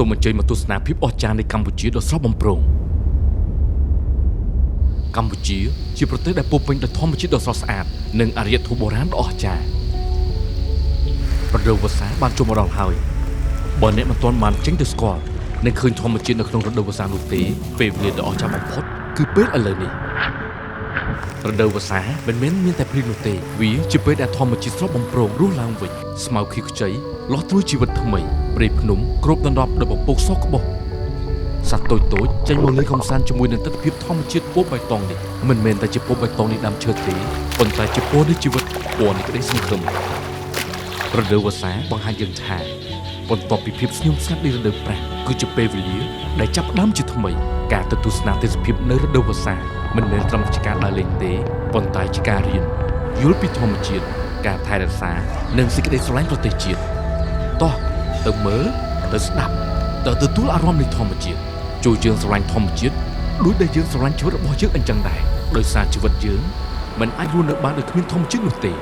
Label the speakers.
Speaker 1: សូមអញ្ជើញមកទស្សនាភាពអស្ចារ្យនៃកម្ពុជាដ៏ស្រស់បំព្រងកម្ពុជាជាប្រទេសដែលពោរពេញដោយធម្មជាតិដ៏ស្រស់ស្អាតនិងអរិយធម៌បុរាណដ៏អស្ចារ្យរដូវវស្សាបានចូលមកដល់ហើយបើអ្នកមិនទាន់បានចេញទៅស្គាល់និងឃើញធម្មជាតិនៅក្នុងរដូវវស្សានោះទេពេលវេលាដ៏អស្ចារ្យបំផុតគឺពេលឥឡូវនេះរដូវវស្សាមិនមែនមានតែភ្លៀងនោះទេវាជាពេលដែលធម្មជាតិស្រស់បំព្រងរស់ឡើងវិញស្មៅខៀវខ្ចីលាស់ទ្រោយជីវិតថ្មីព្រៃភ្នំគ្របដណ្ដប់ដោយពពកសក្បុសសត្វតូចៗចេញមកលេងកម្សាន្តជាមួយនឹងទិដ្ឋភាពធម្មជាតិពណ៌បៃតងនេះមិនមែនតែជាពណ៌បៃតងនៃដើមឈើទេប៉ុន្តែជាពណ៌នៃជីវិតពណ៌នៃក្តីសង្ឃឹមរដូវវស្សាបង្ហាញយើងថាបន្ទាប់ពីភាពស្ងៀមស្ងាត់នៃរដូវប្រាំងគឺជាពេលវេលាដែលចាប់ផ្ដើមជាថ្មីការទៅទស្សនាទេសភាពនៅរដូវវស្សាមិនមែនត្រឹមតែការដើរលេងទេប៉ុន្តែជាការរៀនយល់ពីធម្មជាតិការថែរក្សានិងសេចក្តីស្រឡាញ់ប្រទេសជាតិតោះទៅមើលទៅស្ដាប់ទៅទទួលអារម្មណ៍នៃធម្មជាតិជួយយើងស្រឡាញ់ធម្មជាតិដូចដែលយើងស្រឡាញ់ជីវិតរបស់យើងអញ្ចឹងដែរដោយសារជីវិតយើងមិនអាចរស់នៅបានដោយគ្មានធម្មជាតិនោះទេ